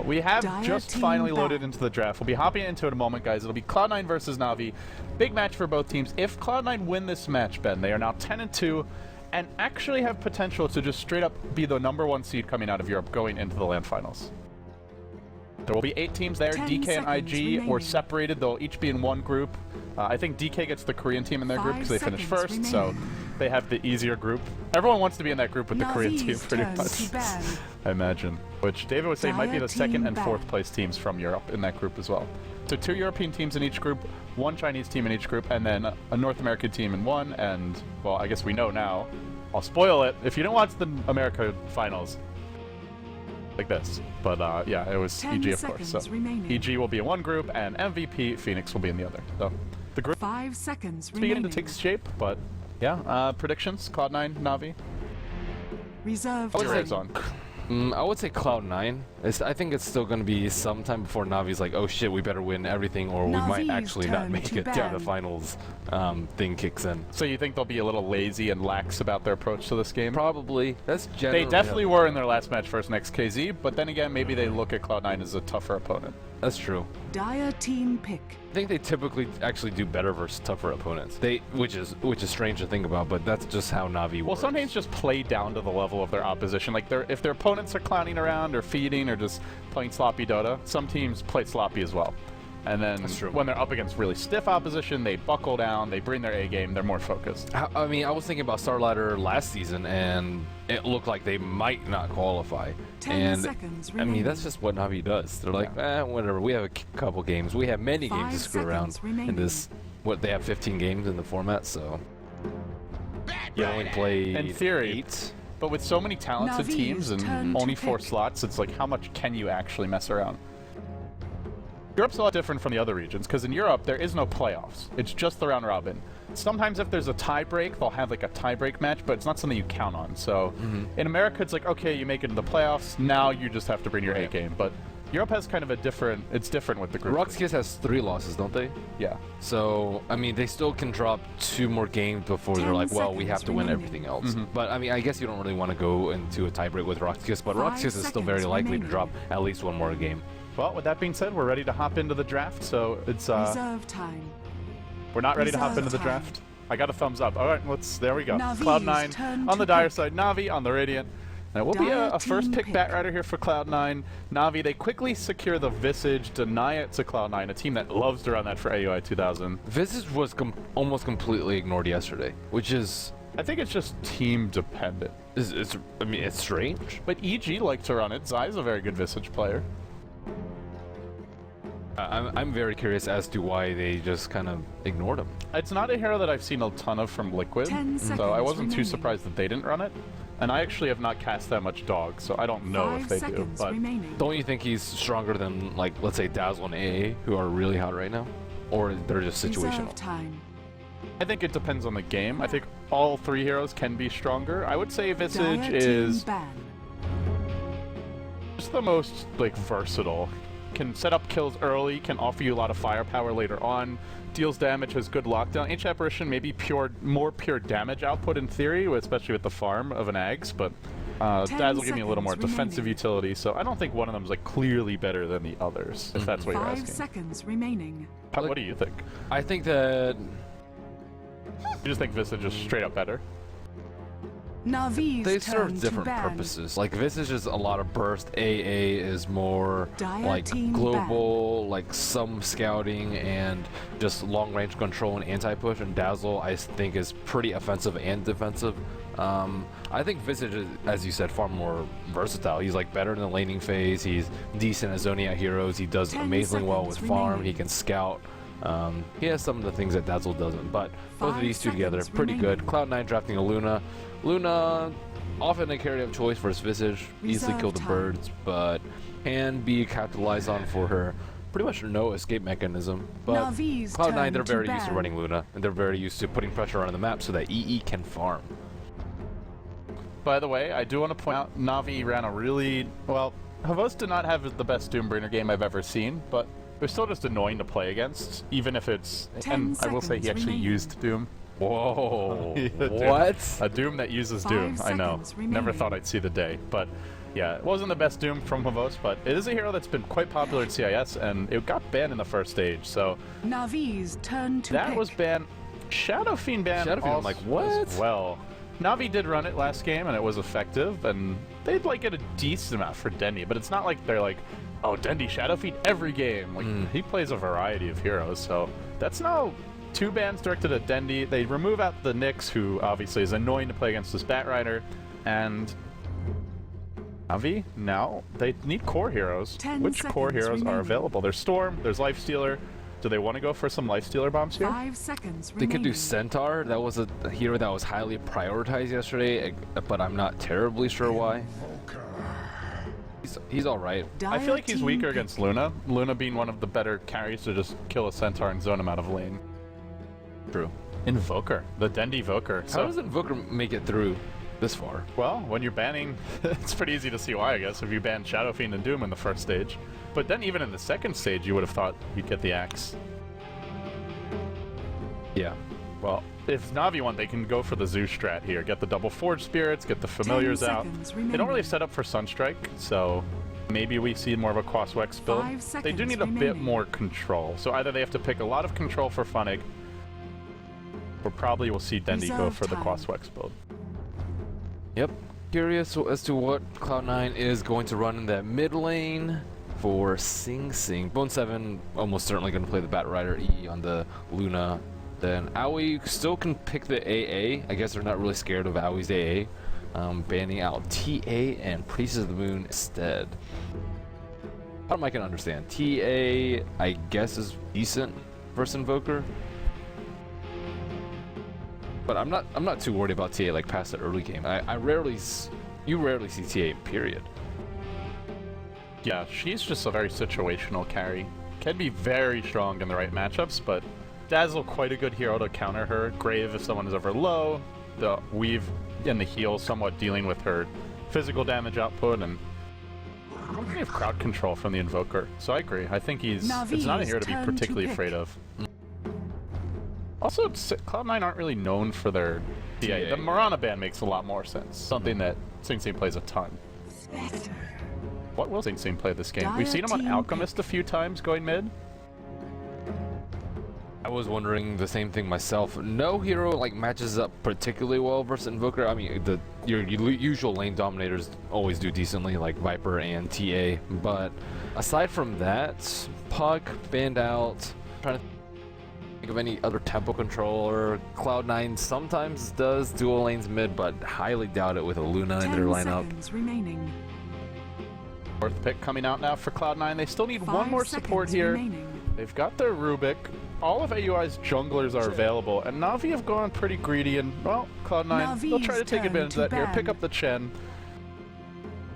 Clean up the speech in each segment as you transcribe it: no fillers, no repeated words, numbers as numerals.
We have Dire just team finally back. loaded into the draft. We'll be hopping into it in a moment, guys. It'll be Cloud9 versus Na'Vi. Big match for both teams. If Cloud9 win this match, Ben, they are now 10-2 and actually have potential to just straight up be the #1 seed coming out of Europe going into the LAN finals. There will be 8 teams there. 10 DK and IG seconds or remaining. separated. They'll each be in one group. I think DK gets the Korean team in their group 5 because they finished seconds first, so they have the easier group. Everyone wants to be in that group with the Korean team, Navi's pretty turn much. to ban. I imagine. Which David would say might be Dire the second team and ban. fourth place teams from Europe in that group as well. So 2 European teams in each group, 1 Chinese team in each group, and then a North American team in one. And, well, I guess we know now. I'll spoil it. If you don't watch the America finals, like this. But yeah, it was 10 EG, of course. So seconds remaining. EG will be in one group, and MVP Phoenix will be in the other. So the group 5 seconds is beginning remaining. to take shape, but yeah. Predictions: Cloud9, Na'Vi. Reserve What's your time. on? I would say Cloud9. I think it's still going to be some time before Navi's like, oh shit, we better win everything, or we might Navi's actually not turn make to it to ban. the finals thing kicks in. So you think they'll be a little lazy and lax about their approach to this game? Probably. That's generally They definitely were in their last match versus next KZ, but then again, maybe they look at Cloud9 as a tougher opponent. That's true. Dire team pick. I think they typically actually do better versus tougher opponents. Which is strange to think about, but that's just how Na'Vi Well, works. some teams just play down to the level of their opposition. Like, if their opponents are clowning around or feeding or just playing sloppy Dota, some teams play sloppy as well. And then That's true. when they're up against really stiff opposition, they buckle down, they bring their A game, they're more focused. I mean, I was thinking about StarLadder last season, and it looked like they might not qualify. 10 and seconds I mean, remaining. that's just what Na'Vi does. They're like, whatever. We have a couple games. We have many 5 games to screw around seconds remaining. in this. What they have 15 games in the format, so you only play In theory. 8. But with so many talented Navi's teams and turn to only 4 pick. slots, it's like, how much can you actually mess around? Europe's a lot different from the other regions, because in Europe, there is no playoffs. It's just the round robin. Sometimes if there's a tie break, they'll have like a tie break match, but it's not something you count on. So in America, it's like, okay, you make it into the playoffs, now you just have to bring your A game. But Europe has kind of a different, it's different with the group. Rockskiss has 3 losses, don't they? Yeah. So, I mean, they still can drop 2 more games before they're 10 like, well, we seconds have to win remaining. everything else. But, I mean, I guess you don't really want to go into a tiebreak with Rockskiss, but 5 Rockskiss is still very seconds likely to remaining. drop at least 1 more game. Well, with that being said, we're ready to hop into the draft. So it's, Reserve time. we're not ready to hop Reserve into the time. draft. I got a thumbs up. All right, there we go. Navi's Cloud9 turn on the to Dire pick. side, Na'Vi on the Radiant. Now, will be Dire a first team pick pick. Batrider here for Cloud9. Na'Vi, they quickly secure the Visage, deny it to Cloud9, a team that loves to run that for AUI 2000. Visage was almost completely ignored yesterday, which is, I think it's just team dependent. I mean, it's strange. But EG like to run it. Zai's a very good Visage player. I'm very curious as to why they just kind of ignored him. It's not a hero that I've seen a ton of from Liquid, 10 so I seconds wasn't too remaining. surprised that they didn't run it. And I actually have not cast that much Dog, so I don't know 5 if they do. seconds But remaining. Don't you think he's stronger than, like, let's say Dazzle and AA, who are really hot right now? Or they're just Reserve situational? time. I think it depends on the game. I think all 3 heroes can be stronger. I would say Visage Dire is team ban. just the most like versatile. Can set up kills early, can offer you a lot of firepower later on, deals damage, has good lockdown. Ancient Apparition may be more pure damage output in theory, especially with the farm of an Ags, but 10 Dazzle give me a little more seconds defensive remaining. utility, so I don't think one of them is like clearly better than the others, if that's what you're 5 asking. seconds remaining. What do you think? I think that You just think Visage is straight up better? Navi's they turn serve to different ban. purposes. Like, Visage is a lot of burst. AA is more Dire like team global, like some scouting and just long range control and anti-push. And Dazzle, I think, is pretty offensive and defensive. I think Visage is, as you said, far more versatile. He's like better in the laning phase. He's decent at zoning out heroes. He does 10 amazingly well with seconds farm. remaining. He can scout. He has some of the things that Dazzle doesn't, but both of 5 these two together, seconds pretty good. remaining. Cloud9 drafting a Luna. Luna, often a carry of choice versus Visage, easily Reserve kill the time. birds, but can be capitalized on for her pretty much no escape mechanism. But Navi's Cloud9, turn they're to very used to ban. running Luna, and they're very used to putting pressure on the map so that EE can farm. By the way, I do want to point out Na'Vi ran a really, well, Havos did not have the best Doombringer game I've ever seen, but it was still just annoying to play against, even if it's, 10 and I will say he seconds actually remaining. used Doom. Whoa! Yeah, Doom. What? A Doom that uses 5 Doom, I know. seconds Never remaining. thought I'd see the day, but Yeah, it wasn't the best Doom from Havos, but it is a hero that's been quite popular in CIS, and it got banned in the first stage, so... Navi's turn to that pick. was banned. Shadow Fiend banned Shadow Fiend, I'm like, what? as well. Navi did run it last game, and it was effective, and they'd like get a decent amount for Dendi, but it's not like they're like, oh, Dendi Shadow Fiend every game. Like, he plays a variety of heroes, so that's now 2 bans directed at Dendi. They remove out the Nyx, who obviously is annoying to play against this Bat Rider, and Navi, now they need core heroes. 10 Which core seconds heroes are remaining. available? There's Storm, there's Lifestealer. Do they want to go for some Lifestealer bombs here? 5 seconds They could do remaining. Centaur. That was a hero that was highly prioritized yesterday, but I'm not terribly sure why. He's all right. I feel like he's Dire weaker team against Luna. Luna being one of the better carries to just kill a Centaur and zone him out of lane. True. Invoker, the Dendi Invoker. How does Invoker make it through this far? Well, when you're banning, it's pretty easy to see why, I guess, if you ban Shadow Fiend and Doom in the first stage. But then even in the second stage, you would have thought you'd get the axe. Yeah. Well, if Navi won, they can go for the Zoo strat here. Get the double Forge Spirits, get the Familiars out. seconds They don't really remaining. set up for Sunstrike, so maybe we see more of a Crosswex build. 5 They do seconds need a bit remaining. more control. So either they have to pick a lot of control for Funnig, or probably we'll see Dendi go Reserve for the time. Crosswex build. Yep. Curious as to what Cloud9 is going to run in that mid lane for Sing Sing. Bone 7 almost certainly going to play the Bat Rider E on the Luna. Then Aoi still can pick the AA. I guess they're not really scared of Aoi's AA. Banning out TA and Priestess of the Moon instead. How am I can understand? TA, I guess, is decent versus Invoker. But I'm not too worried about TA like past the early game. You rarely see TA, period. Yeah, she's just a very situational carry. Can be very strong in the right matchups, but Dazzle quite a good hero to counter her. Grave if someone is ever low. The Weave and the heal somewhat dealing with her physical damage output, and we have crowd control from the Invoker. So I agree. I think it's not a Navi's hero to be turn to particularly pick. afraid of. Also, Cloud9 aren't really known for their TA. The Mirana ban makes a lot more sense. Something that Sing Sing plays a ton. What will Sing Sing play this game? We've seen him on Dire team Alchemist a few times going mid. I was wondering the same thing myself. No hero like matches up particularly well versus Invoker. I mean, your usual lane dominators always do decently, like Viper and TA. But aside from that, Puck banned out. Trying to think of any other tempo controller. Cloud9 sometimes does dual lanes mid, but highly doubt it with a Luna in 10 their lineup. seconds remaining. Fourth pick coming out now for Cloud9. They still need 5 one more support seconds here. remaining. They've got their Rubik. All of AUI's junglers are available, and Navi have gone pretty greedy, and, well, Cloud9, they'll try to Navi's take turn advantage to of that here. ban. Pick up the Chen.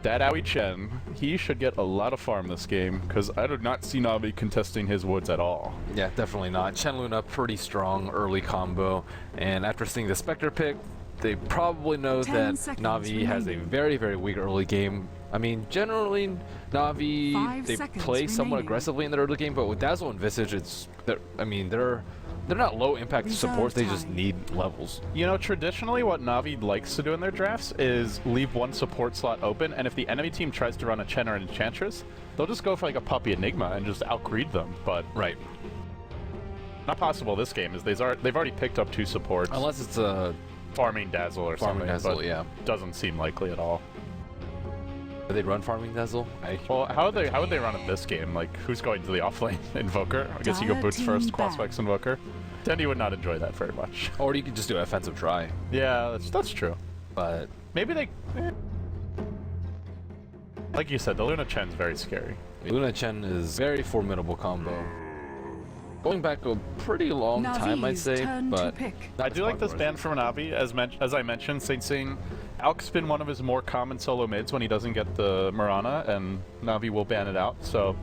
That Aoi Chen, he should get a lot of farm this game, because I do not see Navi contesting his woods at all. Yeah, definitely not. Chen Luna, pretty strong early combo, and after seeing the Spectre pick, they probably know 10 that seconds Navi has a remaining. very, very weak early game. I mean, generally, Navi, 5 they seconds play somewhat remaining. aggressively in the early game, but with Dazzle and Visage, they're not low impact Reserve supports, they just time. need levels. You know, traditionally what Navi likes to do in their drafts is leave one support slot open, and if the enemy team tries to run a Chen or an Enchantress, they'll just go for like a Puppy Enigma and just outgreed them, but Right. not possible this game, is they've already picked up 2 supports. Unless it's a Farming Dazzle or Farming something, Dazzle, but yeah. doesn't seem likely at all. Do they run Farming Dazzle? Well, how would they run it this game? Like, who's going to the offlane? Invoker? I guess you go Dire boots team first, back. Crosswex Invoker. Dendi would not enjoy that very much. Or you could just do an offensive try, Yeah, that's true. but Maybe they... Like you said, the Luna Chen's very scary. Luna Chen is very formidable combo. Going back a pretty long time, I'd Navi's say, turn but to pick. I do like this Spark ban from Navi, as I mentioned, Sing Sing. Alk's been one of his more common solo mids when he doesn't get the Mirana, and Navi will ban it out, so...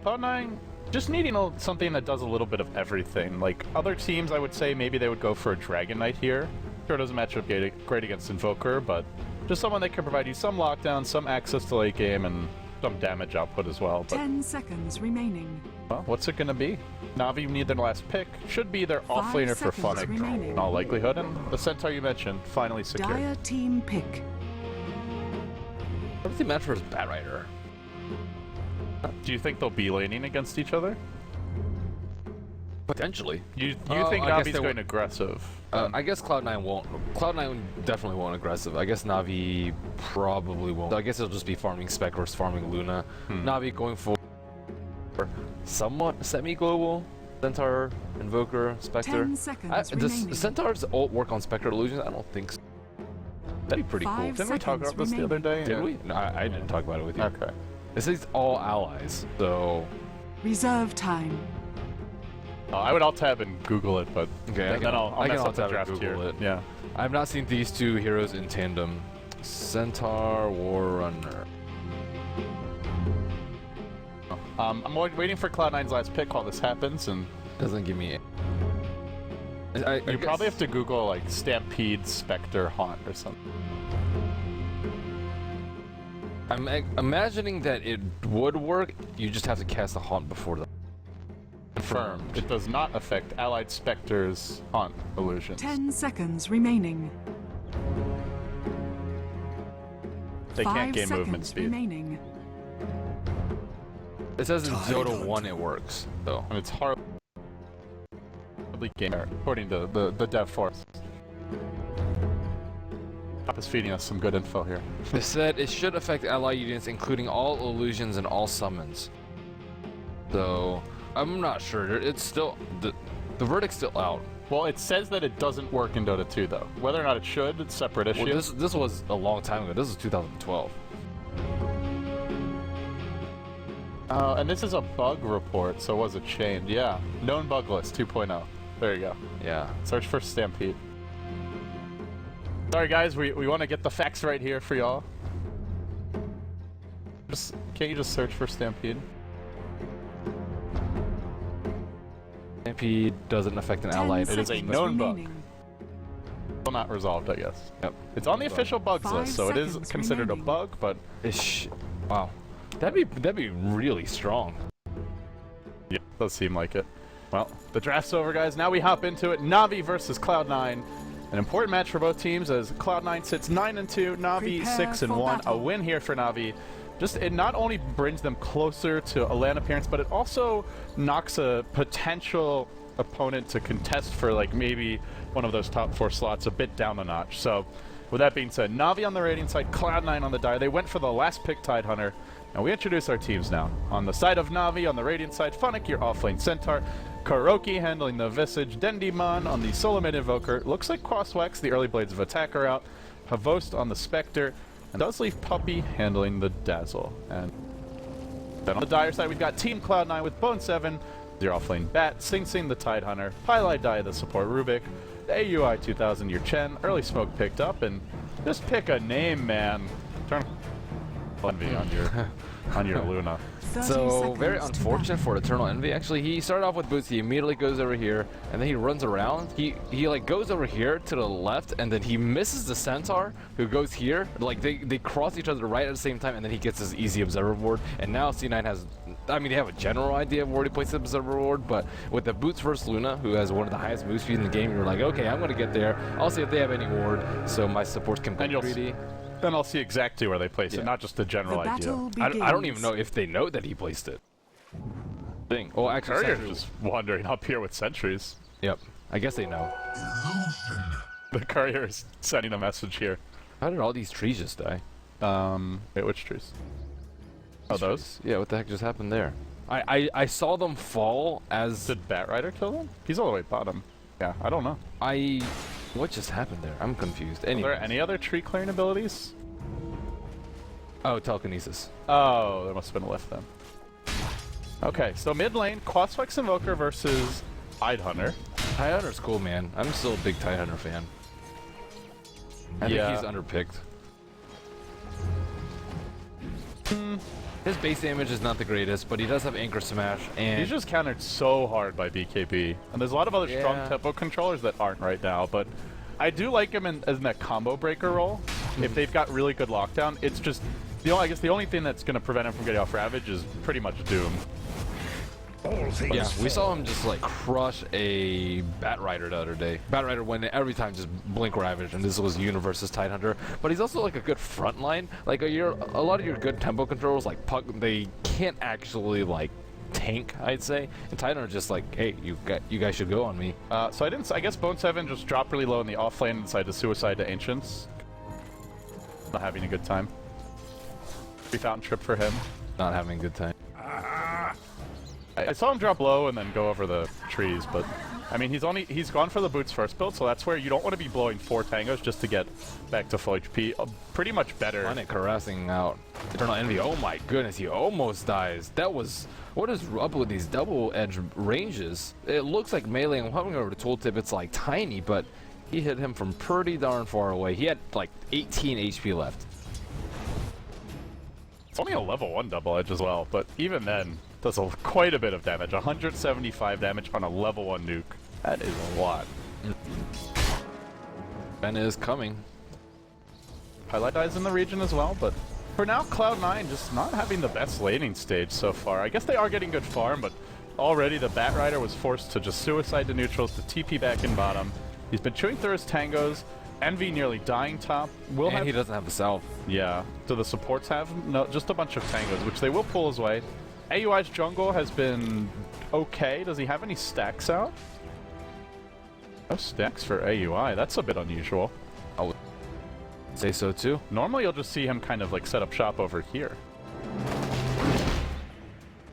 Cloud9, just needing something that does a little bit of everything. Like, other teams, I would say maybe they would go for a Dragon Knight here. Sure, it doesn't match up great against Invoker, but just someone that can provide you some lockdown, some access to late game, and some damage output as well. But 10 seconds remaining. well, what's it gonna be? Navi need their last pick. Should be their offlaner for seconds Funnig remaining. in all likelihood, and the Centaur you mentioned finally secured. Dire team pick. What is the match versus Bat Rider? Do you think they'll be laning against each other? Potentially. You think I guess Navi's they going aggressive? I guess Cloud9 won't. Cloud9 definitely won't aggressive. I guess Navi probably won't. I guess it'll just be farming Spec versus farming Luna. Navi going for somewhat semi-global. Centaur, Invoker, Spectre. 10 seconds Does remaining. Centaur's ult work on Spectre Illusions? I don't think so. That'd be pretty cool. 5 Didn't we talk seconds about this the other day? Did we? No, I didn't talk about it with you. Okay. This is all allies, so... Reserve time. I would alt-tab and Google it, but Okay, then I'll I can mess up the alt-tab and draft here. Google it. Yeah. I've not seen these two heroes in tandem. Centaur, War Runner. I'm waiting for Cloud9's last pick while this happens, and Doesn't give me... you probably have to Google, like, Stampede, Spectre, Haunt, or something. I'm imagining that it would work, you just have to cast a Haunt before the... Confirmed. It does not affect allied Spectre's Haunt illusions. 10 seconds remaining. They 5 can't gain movement seconds speed. remaining. It says in Dota 1 it works, though. And it's hardly game according to the dev force. Top is feeding us some good info here. It said it should affect ally units, including all illusions and all summons. So, I'm not sure. It's still... The verdict's still out. Well, it says that it doesn't work in Dota 2, though. Whether or not it should, it's a separate issue. Well, this was a long time ago. This is 2012. And this is a bug report, so was it changed? Yeah. Known bug list 2.0. There you go. Yeah. Search for Stampede. Sorry, guys, we want to get the facts right here for y'all. Can't you just search for Stampede? Stampede doesn't affect an 10 allied. It is a seconds known bug. remaining. Still not resolved, I guess. Yep. It's on the official bugs 5 list, so it is seconds considered a remaining. bug, but Wow. That'd be really strong. yeah, does seem like it. Well, the draft's over, guys. Now we hop into it. Navi versus Cloud9. An important match for both teams as Cloud9 sits 9-2, Navi Prepare 6-1. for A battle. win here for Navi. Just it not only brings them closer to a LAN appearance, but it also knocks a potential opponent to contest for like maybe one of those top 4 slots a bit down a notch. So, with that being said, Navi on the rating side, Cloud9 on the die. They went for the last pick, Tidehunter. And we introduce our teams now. On the side of Navi, on the Radiant side, Funnick, your offlane Centaur. Kuroki handling the Visage. Dendimon on the Solo Mid Invoker. Looks like Crosswax, the early Blades of Attack are out. Havost on the Spectre. And does leave Puppy handling the Dazzle. And then on the Dire side, we've got Team Cloud9 with Bone7, your offlane Bat, Sing Sing the Tidehunter, Pylai Dai the support Rubik, AUI 2000 your Chen, early Smoke picked up, and just pick a name, man. Turn Envy on your Luna. 30 So, seconds very to unfortunate for Eternal Envy. Actually, he started off with boots, he immediately goes over here, and then he runs around. He like goes over here to the left, and then he misses the Centaur, who goes here. Like, they cross each other right at the same time, and then he gets his easy Observer board. And now C9 has, I mean, they have a general idea of where to place the Observer board, but with the boots versus Luna, who has one of the highest move speed in the game, you're like, okay, I'm going to get there. I'll see if they have any ward, so my supports can be greedy. Then I'll see exactly where they place it, not just the general The idea. battle I don't even begins. know if they know that he placed it. Thing. Oh, actually, Courier's Sentry- just wandering up here with sentries. Yep. I guess they know. The courier is sending a message here. How did all these trees just die? Wait, which trees? Oh, those? Yeah, what the heck just happened there? I saw them fall as... Did Bat Rider kill them? He's all the way bottom. Yeah, I don't know. What just happened there? I'm confused. Are Anyway. there any other tree clearing abilities? Oh, telekinesis. Oh, there must have been a lift then. Okay, so mid lane, Crosswax Invoker versus Tidehunter. Tidehunter's cool, man. I'm still a big Tidehunter fan. I think he's underpicked. His base damage is not the greatest, but he does have Anchor Smash, and... He's just countered so hard by BKB. And there's a lot of other strong tempo controllers that aren't right now, but I do like him in that combo breaker role. If they've got really good lockdown, it's just... I guess the only thing that's going to prevent him from getting off Ravage is pretty much Doom. All things Yeah, we saw fall. him just like crush a Bat Rider the other day. Bat Rider went in every time just blink ravage, and this was Universe's Tidehunter. But he's also like a good front line. Like a lot of your good tempo controls, like Puck, they can't actually like tank, I'd say. And Tidehunter just like, hey, you guys should go on me. So I guess Bone 7 just dropped really low in the off lane and decided to suicide to Ancients. Not having a good time. Free Fountain Trip for him. Not having a good time. I saw him drop low and then go over the trees, but I mean he's gone for the boots first build, so that's where you don't want to be blowing 4 tangos just to get back to full HP. Pretty much better. Planet caressing out Eternal Envy. Oh my goodness, he almost dies. That was, what is up with these double edge ranges? It looks like melee. I'm hovering over the tooltip. It's like tiny, but he hit him from pretty darn far away. He had like 18 HP left. It's only a level 1 double edge as well, but even then does quite a bit of damage. 175 damage on a level 1 nuke. That is a lot. Ben is coming. Highlight dies in the region as well, but for now, Cloud9 just not having the best laning stage so far. I guess they are getting good farm, but already the Bat Rider was forced to just suicide to neutrals to TP back in bottom. He's been chewing through his tangos. Envy nearly dying top. And he doesn't have the salve. Yeah. Do the supports have? No, just a bunch of tangos, which they will pull his way. AUI's jungle has been okay. Does he have any stacks out? No stacks for AUI. That's a bit unusual. I would say so too. Normally you'll just see him kind of like set up shop over here.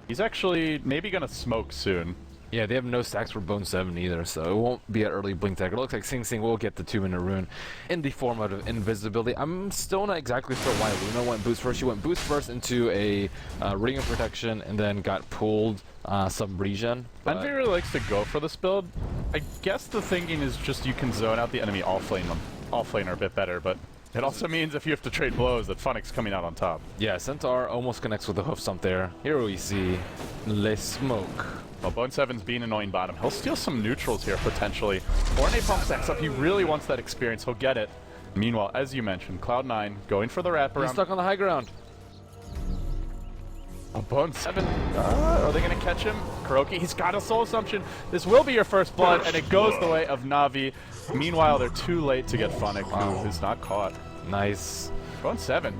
He's actually maybe gonna smoke soon. Yeah, they have no stacks for Bone 7 either, so it won't be an early blink dagger. It looks like Sing Sing will get the 2-minute rune in the format of invisibility. I'm still not exactly sure why Luna went boost first. She went boost first into a ring of protection and then got pulled some regen. Envy really likes to go for this build. I guess the thinking is just you can zone out the enemy off-laner a bit better, but it also means if you have to trade blows that Funnick's coming out on top. Yeah, Centaur almost connects with the hoof stump there. Here we see Le Smoke. Well, Bone 7's being annoying bottom. He'll steal some neutrals here, potentially. Or an A-Pump stacks up. He really wants that experience. He'll get it. Meanwhile, as you mentioned, Cloud9 going for the wraparound. He's stuck on the high ground. Oh, Bone 7. Are they going to catch him? Kuroki, he's got a soul assumption. This will be your first blood, and it goes the way of Na'Vi. Meanwhile, they're too late to get Funnick, who is not caught. Nice. Bone 7,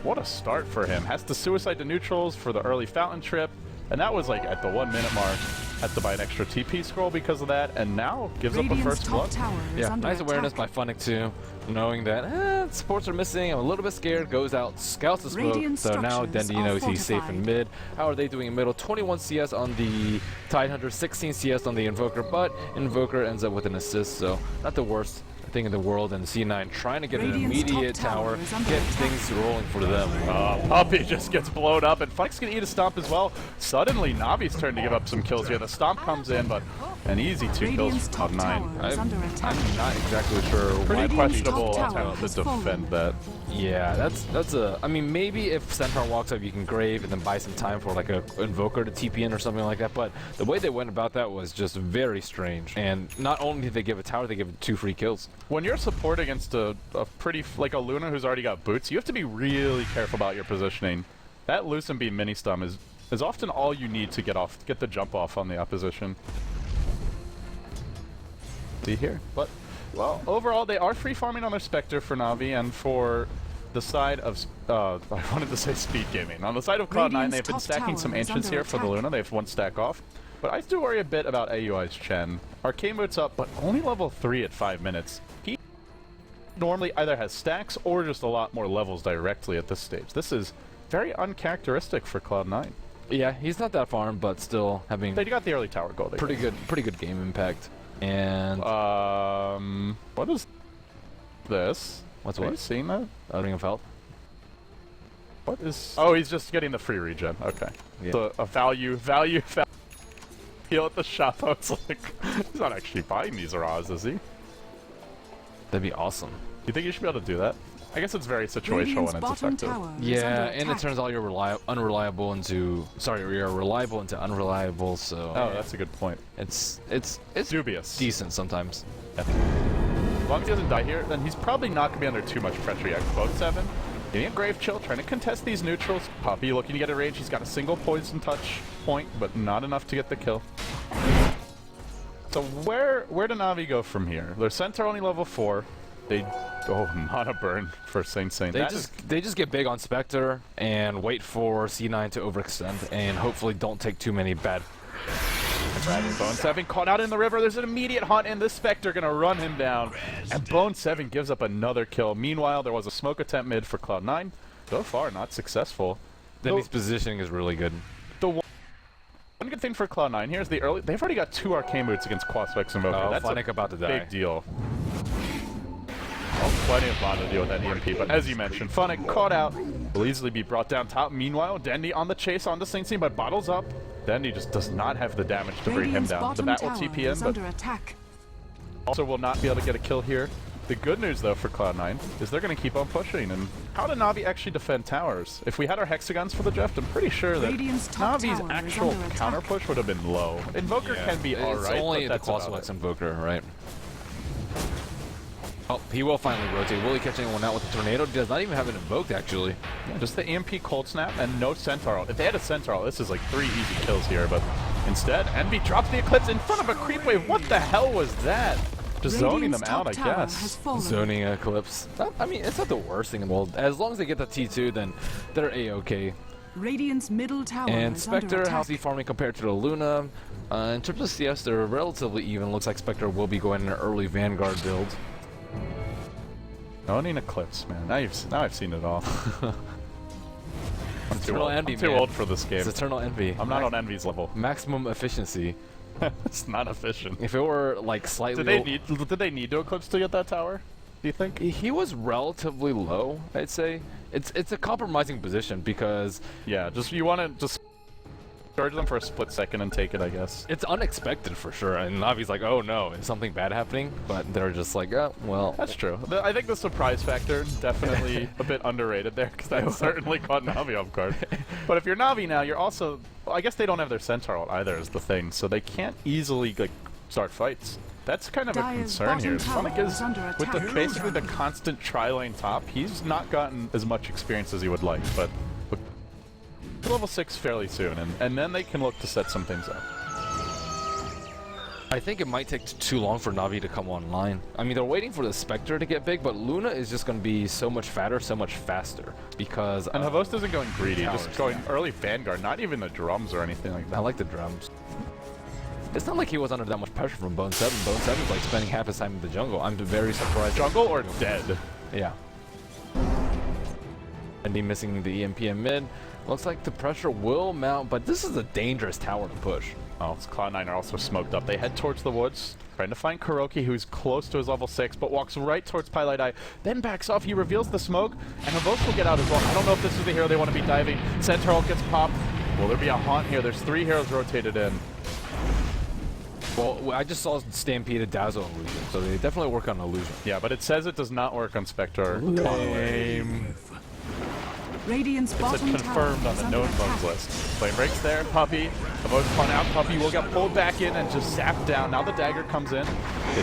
what a start for him. Has to suicide to neutrals for the early fountain trip. And that was like at the 1 minute mark. Had to buy an extra TP scroll because of that, and now gives up a first blood. Yeah, nice awareness by Funnick too, knowing that supports are missing. I'm a little bit scared. Goes out, scouts the smoke. So now Dendi knows he's safe in mid. How are they doing in middle? 21 CS on the Tidehunter, 16 CS on the Invoker, but Invoker ends up with an assist, so not the worst thing in the world. And C9 trying to get an immediate tower, get things rolling for them. Puppy just gets blown up, and Funnick's gonna eat a stomp as well. Suddenly, Navi's turn to give up some kills here. The stomp comes in, but an easy 2 kills for Cloud9. I'm not exactly sure why. Pretty questionable attempt to defend that. Yeah, that's a. I mean, maybe if Centaur walks up, you can grave and then buy some time for like a Invoker to TP in or something like that. But the way they went about that was just very strange. And not only did they give a tower, they give 2 free kills. When you're support against a pretty, like a Luna who's already got boots, you have to be really careful about your positioning. That Lucent Beam mini stun is often all you need to get the jump off on the opposition. See here, but well, overall they are free farming on their Spectre for Na'Vi, and for the side of I wanted to say Speed Gaming. On the side of Cloud9, they've been stacking some Ancients here for the Luna. They have 1 stack off. But I do worry a bit about AUI's Chen. Arcane Boots up, but only level 3 at 5 minutes. He normally either has stacks or just a lot more levels directly at this stage. This is very uncharacteristic for Cloud9. Yeah, he's not that farm, but still having. They got the early tower goal. Pretty good game impact. And what is this? What's Are what? you seeing that? Ring of Health. What is? Oh, he's just getting the free regen. Okay. Yeah. So a value heal at the shop. I was like, he's not actually buying these raws, is he? That'd be awesome. You think you should be able to do that? I guess it's very situational when it's effective. Yeah, and it turns all your unreliable into you're reliable into unreliable. So that's a good point. It's dubious, decent sometimes. Yeah. As long as he doesn't die here, then he's probably not gonna be under too much pressure yet. Boat 7, Getting a Grave Chill, trying to contest these neutrals. Puppey looking to get a rage. He's got a single poison touch point, but not enough to get the kill. So where do Na'Vi go from here? Their Centaur only level 4. Not a burn for Saint. They just get big on Spectre and wait for C9 to overextend and hopefully don't take too many bad. Bone 7 caught out in the river. There's an immediate hunt, and this Spectre gonna run him down. And Bone 7 gives up another kill. Meanwhile, there was a smoke attempt mid for Cloud9. So far, not successful. Denny's positioning is really good. The one good thing for Cloud9 here is they've already got 2 Arcane Boots against Quaspex and Invoker. That's Fnatic about to die. Big deal. Oh, plenty of mana to deal with that EMP, but as you mentioned, Fnatic caught out, will easily be brought down top. Meanwhile, Dendy on the chase onto Saint, but bottles up. Dendy just does not have the damage to bring him down. The bat will TP in, but also will not be able to get a kill here. The good news, though, for Cloud9 is they're going to keep on pushing. And how do Na'Vi actually defend towers? If we had our hexagons for the draft, I'm pretty sure that Na'Vi's actual counter push would have been low. Invoker can be alright, It's only but the Quaspex Invoker, right? Oh, he will finally rotate. Will he catch anyone out with the Tornado? He does not even have it invoked, actually. Yeah, just the EMP Cold Snap and no Centaur ult. If they had a Centaur ult, this is like 3 easy kills here, but instead, Envy drops the Eclipse in front of a creep wave. What the hell was that? Just zoning them out, I guess. Zoning Eclipse. I mean, it's not the worst thing in the world. As long as they get the T2, then they're A-okay. Radiant's middle tower and is Spectre, how's he farming compared to the Luna? In terms of CS, they're relatively even. Looks like Spectre will be going in an early Vanguard build. Owning Eclipse, man. Now I've seen it all. I'm too old for this game. It's Eternal Envy. I'm not on Envy's level. Maximum efficiency. It's not efficient. If it were like slightly... Did they need to Eclipse to get that tower? Do you think? He was relatively low, I'd say. It's a compromising position because... Yeah, you want to just charge them for a split second and take it, I guess. It's unexpected for sure, and Navi's like, oh no, is something bad happening? But they're just like, oh, well. That's true. I think the surprise factor definitely a bit underrated there, because that certainly caught Na'Vi off guard. But if you're Na'Vi now, you're also... Well, I guess they don't have their Centaur ult either is the thing, so they can't easily like start fights. That's kind of a concern here. Sonic is, with basically the constant tri-lane top, he's not gotten as much experience as he would like, but level 6 fairly soon, and then they can look to set some things up. I think it might take too long for Na'Vi to come online. I mean, they're waiting for the Spectre to get big, but Luna is just going to be so much fatter, so much faster, because... And Havos isn't going greedy, just going early Vanguard, not even the drums or anything like that. I like the drums. It's not like he was under that much pressure from Bone 7. Bone 7's like spending half his time in the jungle. I'm very surprised. Jungle or dead? Yeah. And he missing the EMP in mid. Looks like the pressure will mount, but this is a dangerous tower to push. Oh, Cloud9 are also smoked up. They head towards the woods, trying to find Kuroki, who's close to his level 6, but walks right towards Pilot Eye, then backs off. He reveals the smoke, and Havos will get out as well. I don't know if this is the hero they want to be diving. Centaur gets popped. Will there be a haunt here? There's 3 heroes rotated in. Well, I just saw Stampede, Dazzle, and Illusion, so they definitely work on Illusion. Yeah, but it says it does not work on Spectre. Lame. Radiant's bottom it's confirmed on the known bugs list. Flame breaks there, Puppey. Havos spun out, Puppey will get pulled back in and just zapped down. Now the dagger comes in. They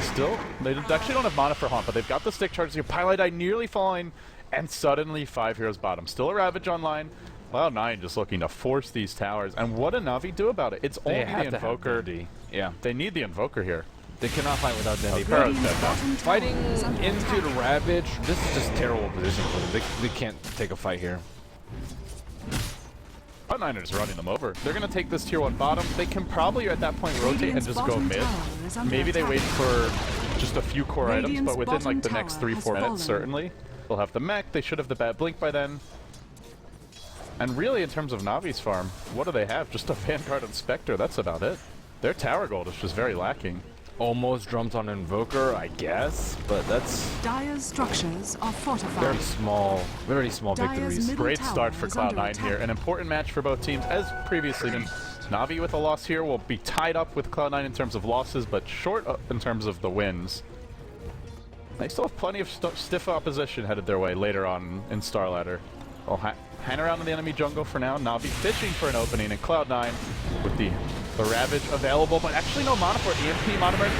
actually don't have mana for Haunt, but they've got the stick charges here. Pilot Eye nearly falling, and suddenly 5 heroes bottom. Still a Ravage online. Cloud9 just looking to force these towers. And what do Na'Vi do about it? It's only the Invoker. Yeah. They need the Invoker here. They cannot fight without Dendy. Fighting into the Ravage, this is just terrible position for them. They can't take a fight here. Cloud9 are just running them over. They're going to take this tier 1 bottom. They can probably at that point rotate and just go mid. Maybe they wait for just a few core items, but within like the next 3-4 minutes, certainly. They'll have the mech. They should have the bad blink by then. And really, in terms of Navi's farm, what do they have? Just a Vanguard and Spectre. That's about it. Their tower gold is just very lacking. Almost drums on Invoker, I guess, but that's... Dire's structures are fortified. Very small victories. Great start for Cloud9 here. An important match for both teams, as previously been. Na'Vi with a loss here will be tied up with Cloud9 in terms of losses, but short in terms of the wins. They still have plenty of stiff opposition headed their way later on in StarLadder. They'll hang around in the enemy jungle for now. Na'Vi fishing for an opening, and Cloud9 with the Ravage available, but actually no mana for EMP. Mana burn.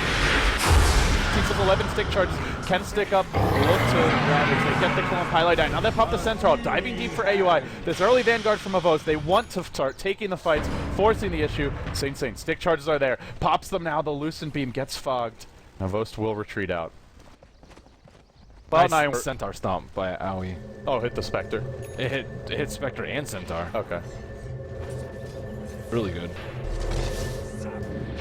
Teams of 11 stick charges can stick up. Look to Ravage. They get the kill on Pylai down. Now they pop the Centaur, diving deep for AUI. This early Vanguard from Avos. They want to start taking the fights, forcing the issue. Saint stick charges are there. Pops them now. The Lucent Beam gets fogged. Avos will retreat out. Nice Centaur stomp by Aoi. Oh, hit the Spectre. It hit Spectre and Centaur. Okay. Really good.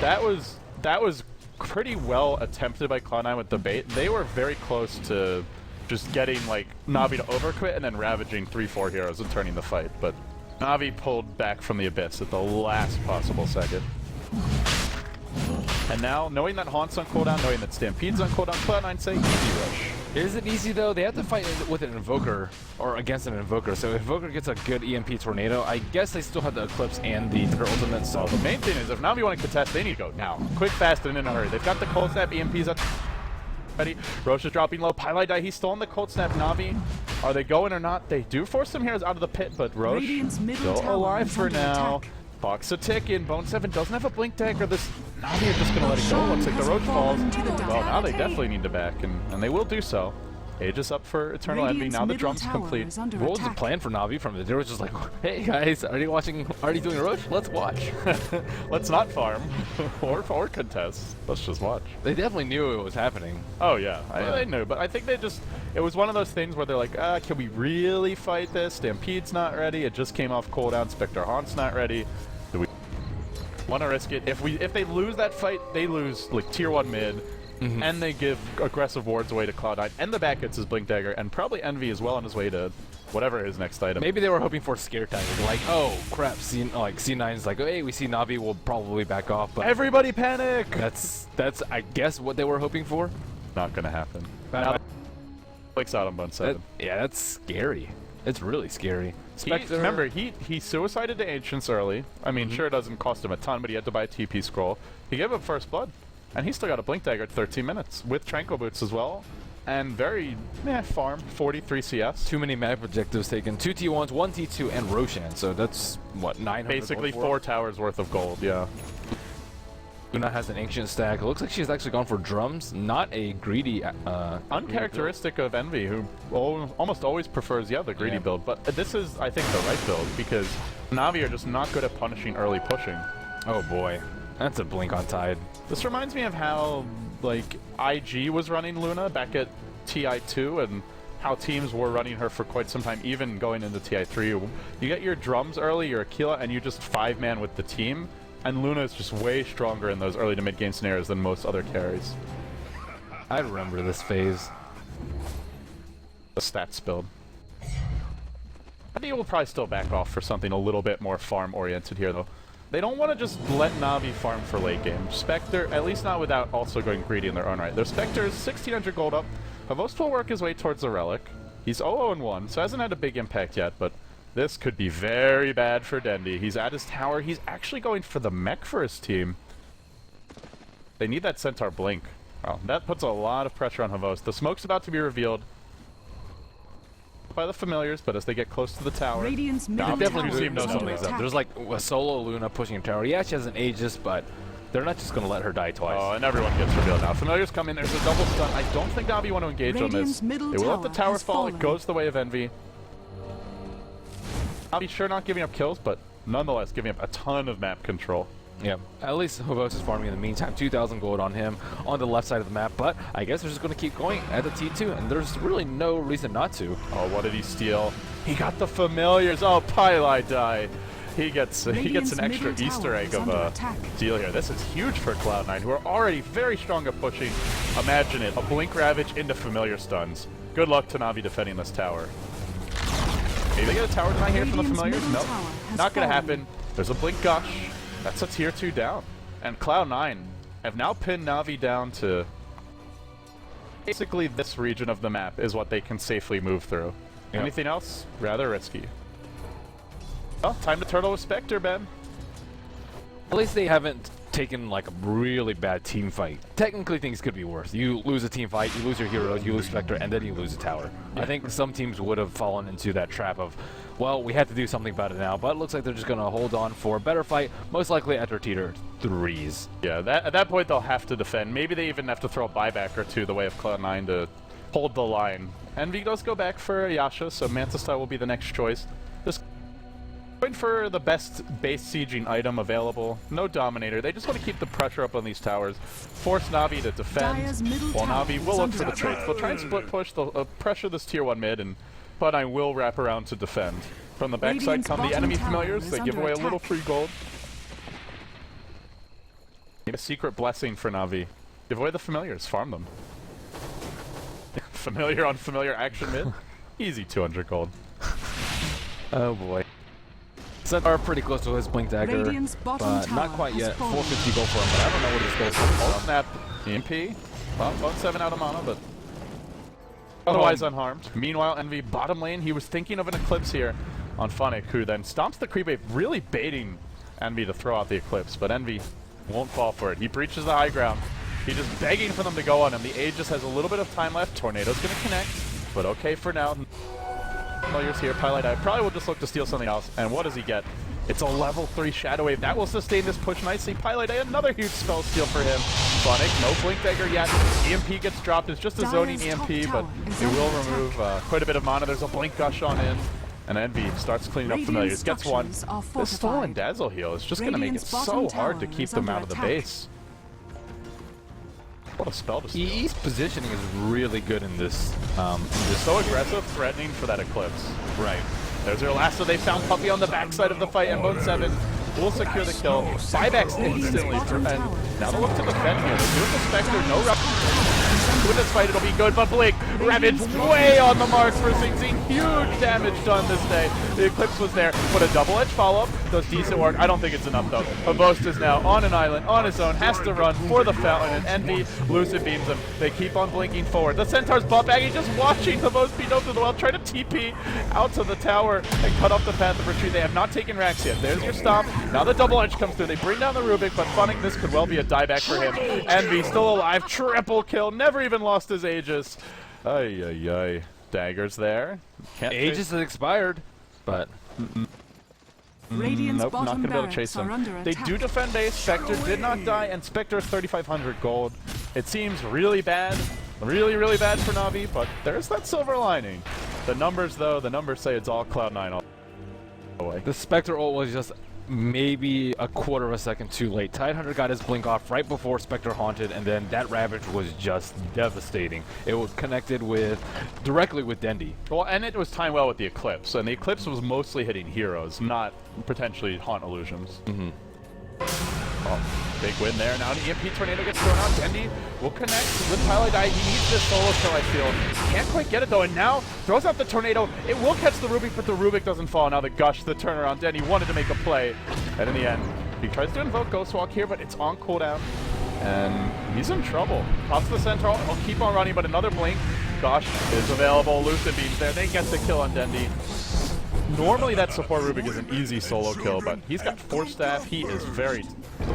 That was pretty well attempted by Cloud9 with the bait. They were very close to just getting like Na'Vi to overquit and then ravaging 3-4 heroes and turning the fight, but Na'Vi pulled back from the abyss at the last possible second. And now, knowing that Haunt's on cooldown, knowing that Stampede's on cooldown, Cloud9 say easy rush. Is it easy though? They have to fight with an Invoker, or against an Invoker, so if Invoker gets a good EMP Tornado, I guess they still have the Eclipse and the Ultimate, so... The main thing is, if Na'Vi want to contest, they need to go now. Quick, fast, and in a hurry. They've got the Cold Snap EMPs up ready. Roche is dropping low. Pylai die. He's still on the Cold Snap. Na'Vi, are they going or not? They do force some heroes out of the pit, but Roche still alive for now. Clock's a ticking. Bone 7 doesn't have a blink dagger. This Na'Vi are just going to let it go. Looks like the Roche falls. Well, now they definitely need to back, and they will do so. Aegis up for Eternal Envy. Now the drum's complete. What was the plan for Na'Vi from it? They were just like, hey guys, are you doing a Roche? Let's watch. Let's not farm or contest. Let's just watch. They definitely knew it was happening. Oh yeah, they knew, but I think it was one of those things where they're like, can we really fight this? Stampede's not ready. It just came off cooldown. Spectre Haunt's not ready. Do we want to risk it? If they lose that fight, they lose like tier 1 mid. And they give aggressive wards away to Cloud9, and the back gets his Blink Dagger, and probably Envy is well on his way to whatever his next item. Maybe they were hoping for Scare Tactic, like, oh crap, C9's like, hey, we see Na'Vi, we'll probably back off, but... Everybody panic! That's I guess, what they were hoping for? Not gonna happen. Blake's out on Bone 7. Yeah, that's scary. It's really scary. Remember, he suicided to Ancients early. I mean, sure, it doesn't cost him a ton, but he had to buy a TP scroll. He gave up First Blood. And he's still got a Blink Dagger at 13 minutes, with Tranquil Boots as well. And very, farm, 43 CS. Too many map objectives taken. 2 T1s, 1 T2, and Roshan. So that's, what, 900 basically 4 towers worth of gold, yeah. Luna has an Ancient stack. It looks like she's actually gone for drums, not a greedy uncharacteristic of Envy, who almost always prefers, the greedy build. But this is, I think, the right build, because Na'Vi are just not good at punishing early pushing. Oh boy. That's a blink on Tide. This reminds me of how, like, IG was running Luna back at TI2, and how teams were running her for quite some time, even going into TI3. You get your drums early, your Aquila, and you just 5-man with the team, and Luna is just way stronger in those early to mid-game scenarios than most other carries. I remember this phase. The stats build. I think we'll probably still back off for something a little bit more farm-oriented here, though. They don't want to just let Na'Vi farm for late game. Spectre, at least not without also going greedy in their own right. Their Spectre is 1,600 gold up. Havost will work his way towards the Relic. He's 0-1, so hasn't had a big impact yet, but this could be very bad for Dendi. He's at his tower. He's actually going for the mech for his team. They need that Centaur blink. Well, that puts a lot of pressure on Havost. The smoke's about to be revealed by the familiars, but as they get close to the tower, definitely seem to know something's up. There's like a solo Luna pushing a tower. Yeah, she has an Aegis, but they're not just going to let her die twice. Oh, and everyone gets revealed now. Familiars come in. There's a double stun. I don't think Na'Vi want to engage on this. They will let the tower fall. It goes the way of Envy. Na'Vi sure not giving up kills, but nonetheless giving up a ton of map control. Yeah, at least Havost is farming in the meantime. 2,000 gold on him on the left side of the map, but I guess they're just going to keep going at the T2, and there's really no reason not to. Oh, what did he steal? He got the familiars. Oh, Pylai die. He gets an extra Easter egg of a deal here. This is huge for Cloud9, who are already very strong at pushing. Imagine it, a Blink Ravage into familiar stuns. Good luck to Na'Vi defending this tower. Maybe they get a tower deny here from the familiars? Nope, not going to happen. There's a Blink Gush. That's a tier 2 down. And Cloud9 have now pinned Na'Vi down to basically this region of the map is what they can safely move through. Yep. Anything else? Rather risky. Well, time to turtle with Spectre, Ben. At least they haven't taken like a really bad team fight. Technically things could be worse. You lose a team fight, you lose your heroes, you lose Spectre, and then you lose a tower. Yeah. I think some teams would have fallen into that trap of well, we had to do something about it now, but it looks like they're just going to hold on for a better fight, most likely after Teeter 3s. Yeah, at that point they'll have to defend. Maybe they even have to throw a buyback or two the way of Cloud9 to hold the line. Envy does go back for Yasha, so Manta Style will be the next choice. Just going for the best base sieging item available. No Dominator. They just want to keep the pressure up on these towers. Force Na'Vi to defend, while Na'Vi will look for the trades. They'll try and split push. They'll pressure this tier 1 mid, and Cloud9 will wrap around to defend. From the backside come the enemy familiars. They give away a little free gold. Need a secret blessing for Na'Vi. Give away the familiars. Farm them. Familiar on familiar action mid. Easy 200 gold. Oh boy. Centaur pretty close to his Blink Dagger, but not quite yet. 450 gold for him, but I don't know what his goal is. Oh snap. EMP. Well, about 7 out of mana, but otherwise unharmed. Meanwhile, Envy bottom lane, he was thinking of an Eclipse here on Phonic, who then stomps the creep wave, really baiting Envy to throw out the Eclipse, but Envy won't fall for it. He breaches the high ground. He's just begging for them to go on him. The Aegis has a little bit of time left. Tornado's going to connect, but okay for now. Familiars here. Pilot Eye probably will just look to steal something else. And what does he get? It's a level 3 Shadow Wave. That will sustain this push nicely. Pilot Eye, another huge spell steal for him. Phonic, no Blink Dagger yet. EMP gets dropped. It's just a zoning EMP, but it will remove quite a bit of mana. There's a Blink Gush on in. And Envy starts cleaning up familiars. Gets one. This stolen Dazzle heal is just going to make it so hard to keep them out of the base. What a spell to steal. EE's positioning is really good in this. So aggressive, threatening for that Eclipse. Right. There's their last, so they found Puppy on the backside of the fight, and Bone 7 will secure the kill. Buybacks instantly, and now they'll look to defend here. They're doing the Spectre, no with this fight, it'll be good, but Blink, Ravage way on the mark for Sing Sing. Huge damage done this day. The Eclipse was there, but a double-edged follow-up does decent work. I don't think it's enough, though. Havost is now on an island, on his own, has to run for the fountain, and Envy Lucid beams him. They keep on blinking forward. The Centaur's butt bag, he's just watching Havost beat up to the well, try to TP out to the tower and cut off the path of retreat. They have not taken racks yet. There's your stomp. Now the double-edge comes through. They bring down the Rubik, but Phonic, this could well be a dieback for him. Envy still alive, triple kill, never even lost his Aegis. Ay, ay, ay. Daggers there. Can't Aegis has expired, but Radiant's nope, not bottom going to be able to chase them. They do defend base. Spectre did not die, and Spectre 3,500 gold. It seems really bad, really bad for Na'Vi, but there's that silver lining. The numbers, though, the numbers say it's all Cloud9 all the way. the Spectre ult was just maybe a quarter of a second too late. Tidehunter got his blink off right before Spectre haunted, and then that Ravage was just devastating. It was connected directly with Dendi. Well, and it was timed well with the Eclipse, and the Eclipse was mostly hitting heroes, not potentially haunt illusions. Oh, big win there. Now an EMP Tornado gets thrown out. Dendi will connect with Pilot Eye. He needs this solo kill, I feel. Can't quite get it, though, and now throws out the Tornado. It will catch the Rubik, but the Rubik doesn't fall. Now the Gush, the turnaround. Dendi wanted to make a play, and in the end, he tries to invoke Ghostwalk here, but it's on cooldown, and he's in trouble. Pops the Centaur. He'll keep on running, but another Blink. Gush is available. Lucid Beams there. They get the kill on Dendi. Normally that support Rubik is an easy solo kill, but he's got Force Staff. He is very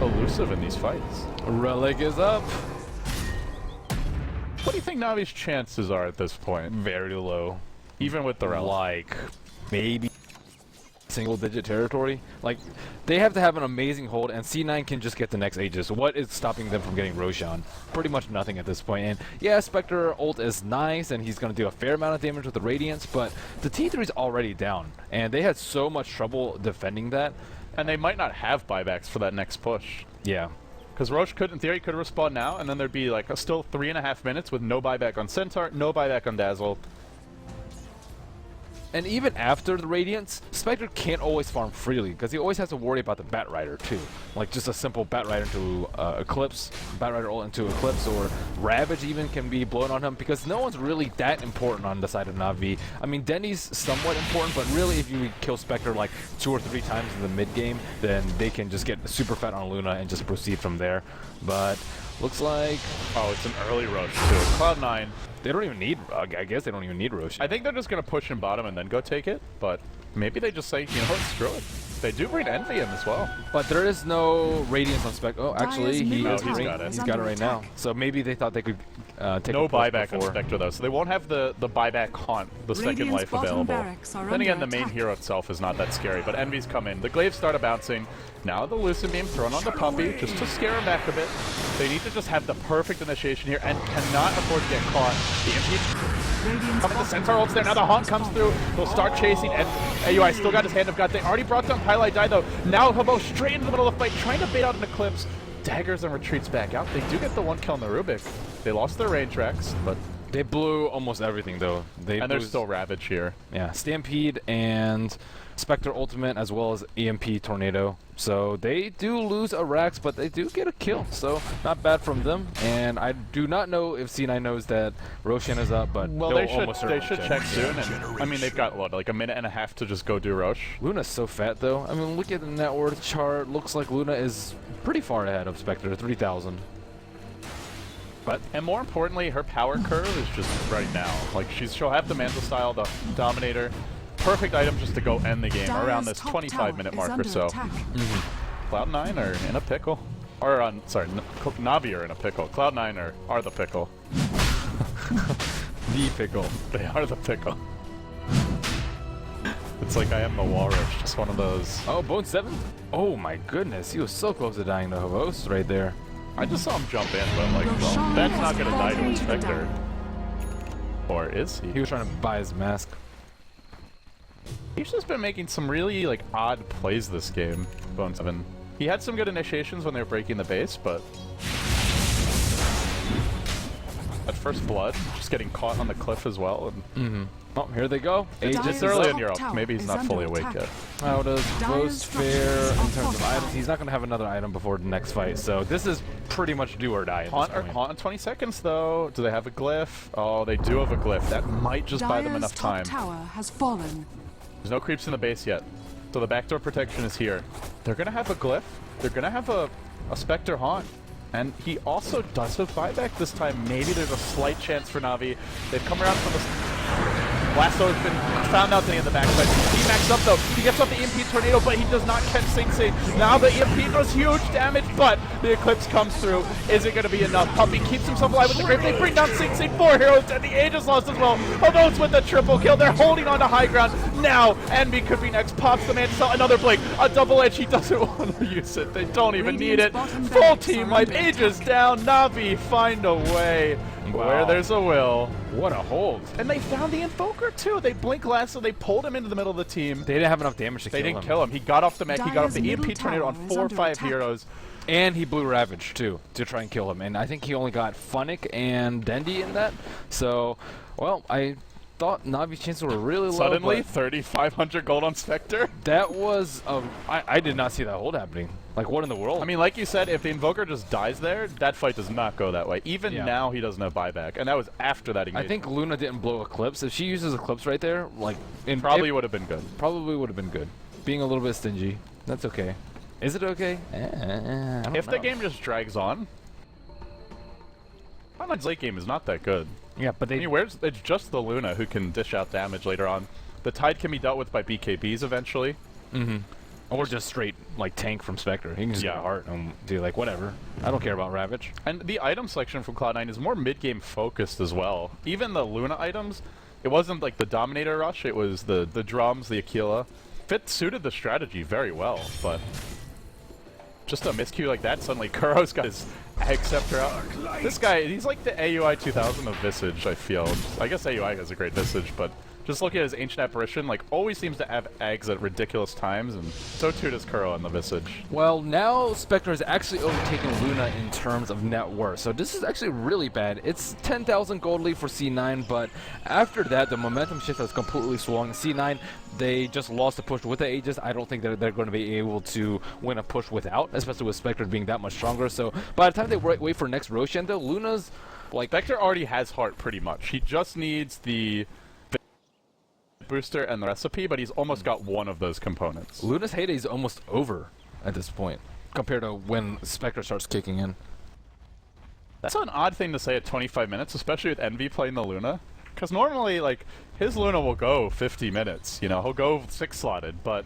elusive in these fights. Relic is up. What do you think Navi's chances are at this point? Very low. Even with the Relic? Like, maybe single-digit territory. Like, they have to have an amazing hold, and C9 can just get the next Aegis. What is stopping them from getting Roshan? Pretty much nothing at this point. And yeah, Spectre ult is nice, and he's going to do a fair amount of damage with the Radiance, but the T3 is already down, and they had so much trouble defending that. And they might not have buybacks for that next push. Yeah. Because Roche could, in theory, could respawn now, and then there'd be like still 3.5 minutes with no buyback on Centaur, no buyback on Dazzle. And even after the Radiance, Spectre can't always farm freely, because he always has to worry about the Bat Rider, too. Like, just a simple Bat Rider into Eclipse, Bat Rider ult into Eclipse, or Ravage even can be blown on him, because no one's really that important on the side of Na'Vi. I mean, Dendi's somewhat important, but really if you kill Spectre like 2 or 3 times in the mid-game, then they can just get super fat on Luna and just proceed from there. But looks like... Oh, it's an early rush, too. Cloud9. They don't even need, I guess they don't even need Roche. I think they're just going to push in bottom and then go take it, but maybe they just say, you know what, screw it. They do bring Envy in as well. But there is no Radiance on Spec. Oh, actually, Dyer's No, middle he's tower got it. is He's got it under right now. attack. So maybe they thought they could take No a push buyback on before. Spectre though, so they won't have the buyback haunt, the second Radiant's life bottom available. barracks are Then under again, the main attack. hero itself is not that scary, but Envy's come in. The glaives started bouncing. Now the Lucid Beam thrown on the Puppy, just to scare him back a bit. They need to just have the perfect initiation here and cannot afford to get caught. The MP Radiant's coming, the bottom Centaur ults there. Now the barracks Haunt has comes through. They'll start chasing, and AUI still got his hand of God. They already brought down Highlight Die though. Now Hobo straight into the middle of the fight, trying to bait out an Eclipse. Daggers and retreats back out. They do get the one kill on the Rubik. They lost their range racks, but They blew almost everything though. and there's still Ravage here. Yeah, Stampede and Spectre Ultimate as well as EMP Tornado. So they do lose a Rax, but they do get a kill. So not bad from them. And I do not know if C9 knows that Roshan is up, but Well, they'll they should almost certainly check soon. And I mean, they've got what, like a minute and a half to just go do Roche. Luna's so fat though. I mean, look at the net worth chart. Looks like Luna is pretty far ahead of Spectre, 3,000. But And more importantly, her power curve is just right now. Like she'll have the Mantle Style, the Dominator. Perfect item just to go end the game Dyer's around this top 25-minute tower mark is or under so. attack. Cloud9 are in a pickle. Or sorry, Navi are in a pickle. Cloud9 are the pickle. the pickle. They are the pickle. It's like I am the walrus, just one of those. Oh, Bone 7? Oh my goodness, he was so close to dying to Hobos right there. I just saw him jump in, but I'm like, well, Roshan that's has not gonna die to fallen to the Inspector. down. Or is he? He was trying to buy his mask. He's just been making some really like odd plays this game, Bone 7. He had some good initiations when they were breaking the base, but at first blood, just getting caught on the cliff as well. And Oh, here they go. Dyer's Aegis it's is early up. in Europe. tower Maybe he's is not under fully awake attack. yet. How does Dyer's Ghost fare structures in are terms of fortified. items? He's not going to have another item before the next fight, so this is pretty much do or die at Haunt, this point. Haunt in 20 seconds though. Do they have a glyph? Oh, they do have a glyph. That might just buy them Dyer's enough top time. tower has fallen. There's no creeps in the base yet. So the backdoor protection is here. They're gonna have a glyph. They're gonna have a Spectre Haunt. And he also does have buyback this time. Maybe there's a slight chance for Navi. They've come around from the... Blasto has been found out to the end of the backside. He maxed up though. He gets off the EMP Tornado, but he does not catch Sing Sing. Now the EMP does huge damage, but the Eclipse comes through. Is it going to be enough? Puppy keeps himself alive with the Grave. They bring down Sing Sing. 4 heroes, and the Aegis lost as well. Although with the triple kill, they're holding on to high ground. Now, Envy could be next. Pops the Mantle, another Blink. A double edge. He doesn't want to use it. They don't even need it. Radiant's bottom Full barracks team are wipe. under Aegis down. Navi find a way. Wow. Where there's a will. What a hold. And they found the Invoker too. They blink last, so they pulled him into the middle of the team. They didn't have enough damage to They kill didn't him. kill him. He got off the mech. He got off the Dyer's EMP middle tornado on tower is 4 or under 5 attack. heroes. And he blew Ravage too to try and kill him. And I think he only got Funnick and Dendy in that. So, well, I thought Navi's chances were really low. Suddenly, but 3,500 gold on Spectre. that was I did not see that hold happening. Like, what in the world? I mean, like you said, if the Invoker just dies there, that fight does not go that way. Even Yeah. now, he doesn't have buyback, and that was after that I engagement. think Luna didn't blow Eclipse. If she uses Eclipse right there, like, Probably it would have been good. probably would have been good. Being a little bit stingy, that's okay. Is it okay? I don't If the know. game just drags on, Cloud9's late game is not that good. Yeah, but I they mean, it's just the Luna who can dish out damage later on. The Tide can be dealt with by BKBs eventually. or just straight like tank from Spectre. He can just Yeah. get a heart and do like whatever. I don't care about Ravage. And the item selection from Cloud9 is more mid-game focused as well. Even the Luna items, it wasn't like the Dominator Rush, it was the drums, the Aquila. Fit suited the strategy very well, but just a miscue like that, suddenly Kuro's got his Ag Scepter out. This guy, he's like the AUI 2000 of Visage, I feel. I guess AUI has a great Visage, but just looking at his Ancient Apparition, like, always seems to have Ags at ridiculous times, and so too does Kuro in the Visage. Well, now Spectre is actually overtaking Luna in terms of net worth. So this is actually really bad. It's 10,000 gold lead for C9, but after that, the momentum shift has completely swung. C9, they just lost the push with the Aegis. I don't think they're going to be able to win a push without, especially with Spectre being that much stronger. So by the time they wait for next Roshan, though, Luna's like... Spectre already has heart pretty much. He just needs the booster and the recipe, but he's almost got one of those components. Luna's heyday is almost over at this point, compared to when Spectre starts kicking in. That's an odd thing to say at 25 minutes, especially with Envy playing the Luna. Because normally, like, his Luna will go 50 minutes, you know, he'll go 6-slotted, but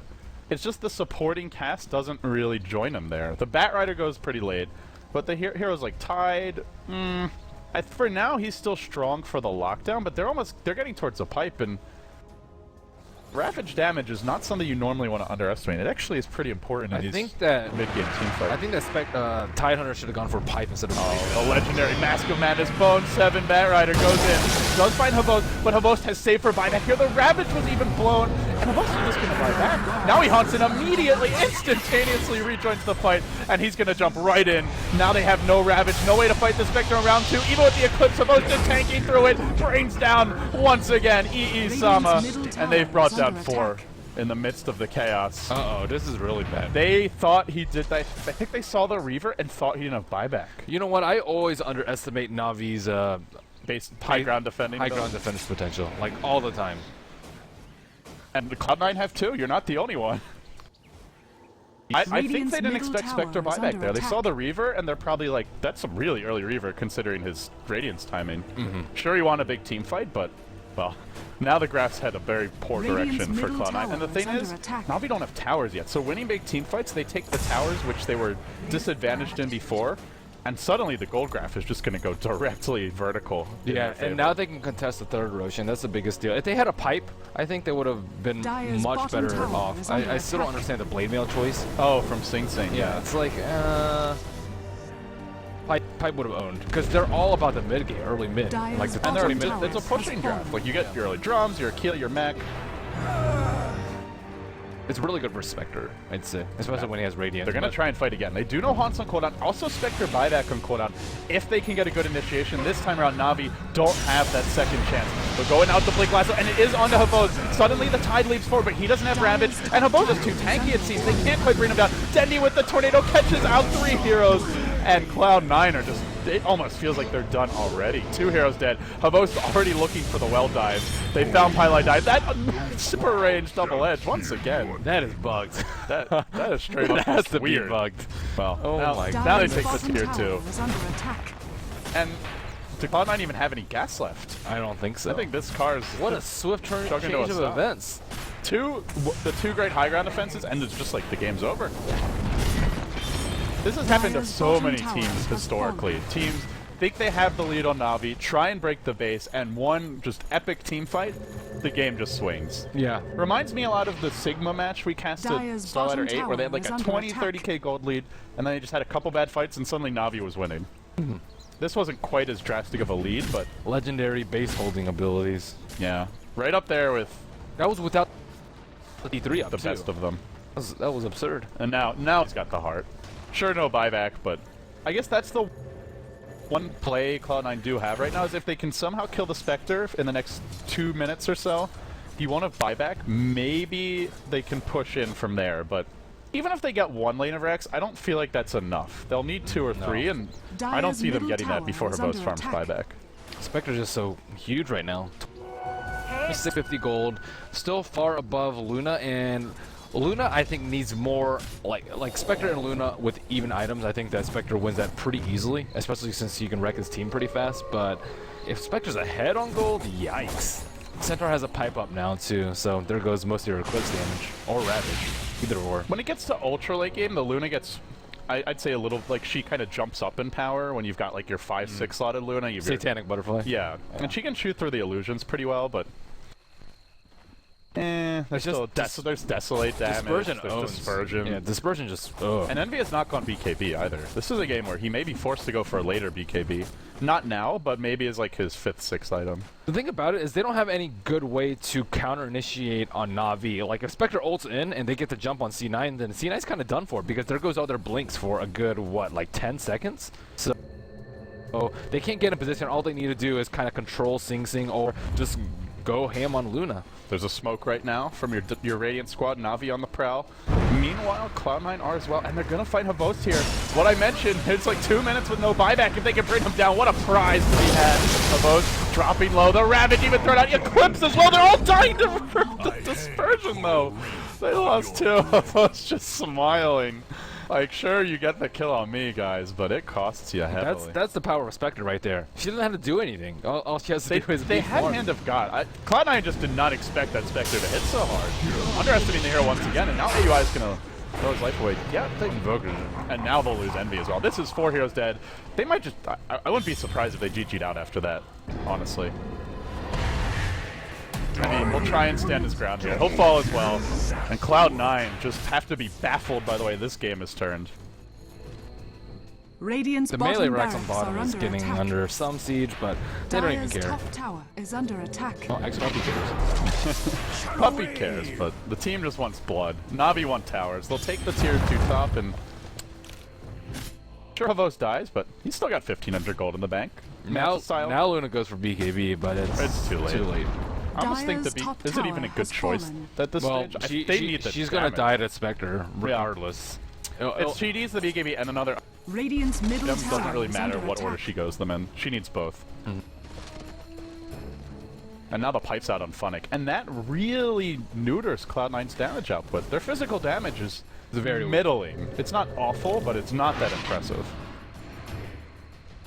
It's just the supporting cast doesn't really join him there. The Batrider goes pretty late, but the heroes like Tide, for now he's still strong for the lockdown, but they're getting towards the pipe, and Ravage damage is not something you normally want to underestimate. It actually is pretty important in these mid-game team fights. I think that Tide Hunter should have gone for pipe instead of the legendary Mask of Madness Bone 7 Batrider goes in. Does find Havost, but Havost has saved for buyback here. The Ravage was even blown, and Havost is just going to buy back. Now he hunts and immediately, instantaneously rejoins the fight, and he's going to jump right in. Now they have no Ravage, no way to fight the Spectre in round 2. Even with the Eclipse, Havost is tanking through it, brings down once again EE-sama, and they've brought down 4 in the midst of the chaos. Uh-oh, this is really bad. They thought he did that. I think they saw the Reaver and thought he didn't have buyback. You know what? I always underestimate Navi's high ground defending. High ground defense potential, like all the time. And the Cloud9 have too. You're not the only one. I think they didn't expect Spectre buyback there. They saw the Reaver, and they're probably like, that's some really early Reaver considering his Radiance timing. Sure, he won a big team fight, but, well, now the graphs head a very poor direction for Cloud9. And the thing is, Na'Vi don't have towers yet, so winning big team fights, they take the towers, which they were disadvantaged in before, and suddenly the gold graph is just going to go directly vertical. Yeah, and now they can contest the third Roshan. That's the biggest deal. If they had a pipe, I think they would have been much better off. I still don't understand the blade mail choice. Oh, from Sing Sing. Yeah, it's like, Pipe would have owned, because they're all about the mid game, early mid. Like the 30 minutes. It's a pushing draft. Like, you get your early drums, your Akila, your mech. It's really good for Spectre, I'd say, especially when he has Radiant. They're going to try and fight again. They do know Haunts on cooldown. Also, Spectre buyback on cooldown. If they can get a good initiation, this time around, Na'Vi don't have that second chance. They're going out to Blink Lasso, and it is onto Havost. Suddenly, the Tide leaps forward, but he doesn't have Ravage, and Havost is too tanky, it seems. They can't quite bring him down. Dendy with the Tornado catches out 3 heroes, and Cloud9 are just... It almost feels like they're done already. 2 heroes dead. Havost already looking for the well dive. They found Pylai dive. That super range double edge once again. That is bugged. that is straight up That's the weird. bugged. Well, oh my God. Now they take the tier 2. And do Cloud9 even have any gas left? I don't think so. I think this car is... What a swift change of events. The 2 great high ground defenses, and it's just like the game's over. This has happened to so many teams historically. Teams think they have the lead on Na'Vi, try and break the base, and one just epic team fight, the game just swings. Yeah. Reminds me a lot of the Sigma match we cast at StarLadder 8, where they had like a 20, 30k gold lead, and then they just had a couple bad fights, and suddenly Na'Vi was winning. This wasn't quite as drastic of a lead, but... Legendary base holding abilities. Yeah. Right up there with... That was without the D3 up, the best of them. That was absurd. And now it's got the heart. Sure, no buyback, but I guess that's the one play Cloud9 do have right now, is if they can somehow kill the Spectre in the next 2 minutes or so, if you want to buyback, maybe they can push in from there, but even if they get 1 lane of Rex, I don't feel like that's enough. They'll need 2 or 3, and I don't see them getting that before Havost farms buyback. Spectre's just so huge right now. 650 gold, still far above Luna, and Luna, I think, needs more, like Spectre and Luna with even items. I think that Spectre wins that pretty easily, especially since you can wreck his team pretty fast. But if Spectre's ahead on gold, yikes. Centaur has a pipe up now, too, so there goes most of your Eclipse damage. Or Ravage. Either or. When it gets to ultra late game, the Luna gets... I'd say a little, like, she kind of jumps up in power when you've got, like, your 5-6 slotted Luna. You've Satanic Butterfly. Yeah, and she can shoot through the illusions pretty well, but... there's Desolate damage, Dispersion there's Dispersion. Yeah, Dispersion just, ugh. And Envy has not gone BKB either. This is a game where he may be forced to go for a later BKB. Not now, but maybe as like his 5th, 6th item. The thing about it is they don't have any good way to counter-initiate on Na'Vi. Like, if Spectre ults in and they get to jump on C9, then C9's kind of done for, because there goes all their blinks for a good, what, like 10 seconds? So they can't get in position. All they need to do is kind of control Sing Sing or just go ham on Luna. There's a smoke right now from your Radiant squad, Na'Vi on the prowl. Meanwhile, Cloud9 are as well, and they're going to fight Havost here. What I mentioned, it's like 2 minutes with no buyback. If they can bring him down, what a prize to be had. Havost dropping low. The Ravage even thrown out. Eclipse as well. They're all dying to Dispersion, though. They lost 2. Havost just smiling. Like, sure, you get the kill on me, guys, but it costs you heavily. That's the power of Spectre right there. She doesn't have to do anything. All she has to do is They be had farm. Hand of God. Cloud9 just did not expect that Spectre to hit so hard. Underestimating the hero once again, and now AUI is going to throw his life away. Yeah, they Invoker. And now they'll lose Envy as well. This is 4 heroes dead. They might just... I wouldn't be surprised if they GG'd out after that, honestly. I mean, we'll try and stand his ground here. He'll fall as well. And Cloud9 just have to be baffled by the way this game is turned. Radiant's The melee bottom racks on barracks bottom are is under getting attack. under some siege, but they don't even Dire's care. top tower is under attack. Oh, X-Puppy cares. Puppy cares, but the team just wants blood. Navi want towers. They'll take the tier 2 top and... Sure, Havos dies, but he's still got 1,500 gold in the bank. Now Style. Luna goes for BKB, but it's too late. Too late. I almost think Dire's the top is it even a tower good has choice fallen. at this Well, stage? They need the she's gonna damage. die at Spectre regardless. It's GD's the BKB and another. Radiant's middle Them tower doesn't really is matter under what attack. order she goes them in. She needs both. And now the pipe's out on Funnick, and that really neuters Cloud9's damage output. Their physical damage is very middling. It's not awful, but it's not that impressive.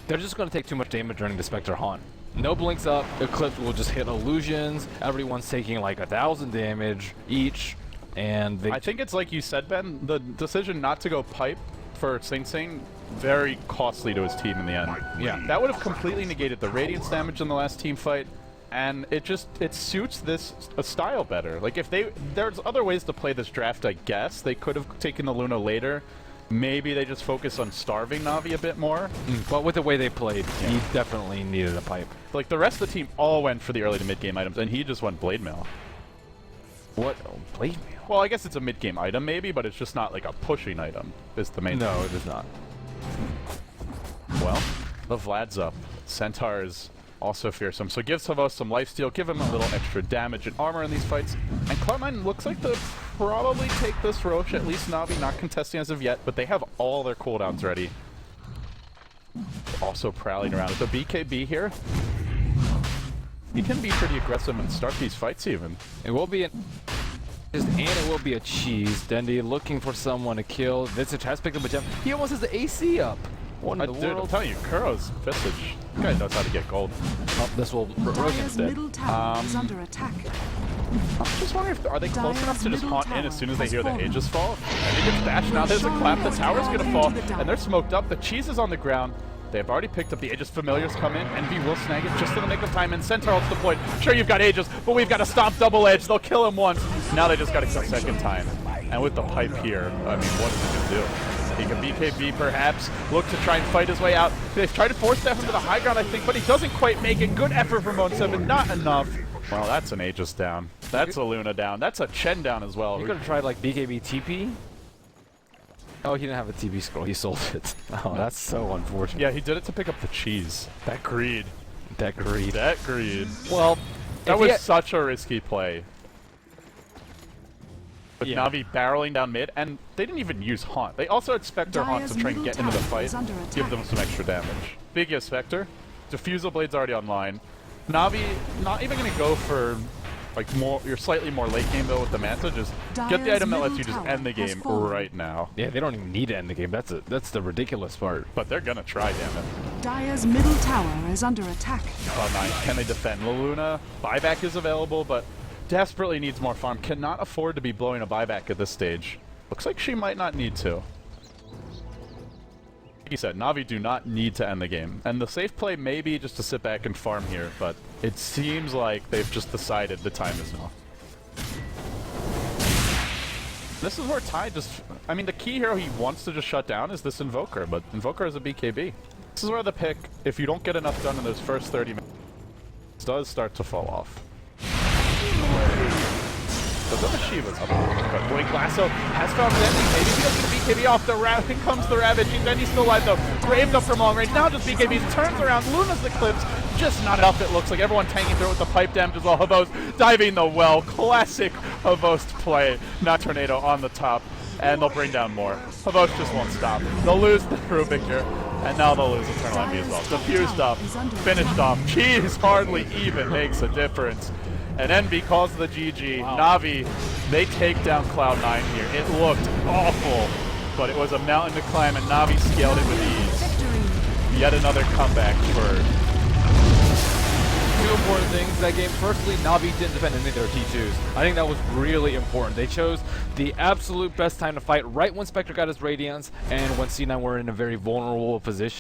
They're just gonna take too much damage during the Spectre Haunt. No blinks up, Eclipse will just hit illusions. Everyone's taking like 1,000 damage each, and they I think it's like you said, Ben. The decision not to go pipe for Sing Sing, very costly to his team in the end. Yeah. That would have completely negated the Radiance damage in the last team fight, and it suits this style better. Like if there's other ways to play this draft, I guess. They could have taken the Luna later. Maybe they just focus on starving Navi a bit more. but with the way they played, he definitely needed a pipe. Like the rest of the team all went for the early to mid game items, and he just went Blade Mail. What? Oh, Blade Mail? Well, I guess it's a mid game item maybe, but it's just not like a pushing item. Is the main. No, it is not. Well, the Vlad's up. Centaur is also fearsome, so give Savos some lifesteal, give him a little extra damage and armor in these fights. And Cloud9 looks like they'll probably take this Roche, at least Navi not contesting as of yet, but they have all their cooldowns ready. Also prowling around with the BKB here. He can be pretty aggressive and start these fights even. It will be and it will be a cheese. Dendy looking for someone to kill. Vincent has picked up a gem. He almost has the AC up. What in the Dude, I'm world? telling you, Kuro's Visage. This guy knows how to get gold. Oh, this will Rogan's Dire's dead. middle tower is under attack. I'm just wondering if are they close Dire's enough to just middle haunt in tower as soon as they has hear the fallen. Aegis fall? And he gets bashed. Now there's a clap. The tower's gonna fall, and they're smoked up. The cheese is on the ground. They have already picked up the Aegis. Familiars come in. Envy will snag it just in the nick of time, and Centaur ults deployed. Sure, you've got Aegis, but we've got to stomp double edge. They'll kill him once. Now they just got to kill second time. And with the pipe here, I mean, what is he gonna do? He can BKB perhaps, look to try and fight his way out. They've tried to force step him to the high ground, I think, but he doesn't quite make it. Good effort from Moon 7, not enough. Well, that's an Aegis down. That's a Luna down. That's a Chen down as well. You could have tried like BKB TP. Oh, he didn't have a TP scroll. He sold it. Oh, that's so unfortunate. Yeah, he did it to pick up the cheese. That greed. That greed. That greed. Well, That was such a risky play. With Yeah. Navi barreling down mid, and they didn't even use Haunt. They also had Spectre Haunt Dire's to try and middle get into the tower fight, is under give attack. them some extra damage. Big yes, Spectre. Diffusal Blade's already online. Navi not even going to go for like your slightly more late game though with the Manta. Just get the Dire's item that lets middle you just tower end the has game fallen. right now. yeah, they don't even need to end the game. That's the ridiculous part. But they're going to try, damn it. Dire's middle tower is under attack. Cloud9, can they defend La Luna? Buyback is available, but desperately needs more farm. Cannot afford to be blowing a buyback at this stage. Looks like she might not need to. Like you said, Navi do not need to end the game. And the safe play may be just to sit back and farm here, but it seems like they've just decided the time is now. This is where Ty just... I mean, the key hero he wants to just shut down is this Invoker, but Invoker is a BKB. This is where the pick, if you don't get enough done in those first 30 minutes, does start to fall off. So the Shiva's up. But Blink Lasso has found an ending. Maybe he doesn't get BKB off. In comes the Ravage. Then he's still alive though. Graved up from long range. Now just BKBs. Turns around. Luna's Eclipse. Just not enough, it looks like. Everyone tanking through it with the pipe damage as well. Havos diving the well. Classic Havos play. Not Tornado on the top. And they'll bring down more. Havos just won't stop. They'll lose the Rubik here. And now they'll lose Eternal Envy as well. Diffused up. Finished off. Cheese hardly even makes a difference. And Envy calls the GG. Wow. Navi, they take down Cloud9 here. It looked awful. but it was a mountain to climb, and Na'Vi scaled it with ease. Victory. Yet another comeback for... Two important things that game. Firstly, Na'Vi didn't defend any of their T2s. I think that was really important. They chose the absolute best time to fight right when Spectre got his Radiance and when C9 were in a very vulnerable position.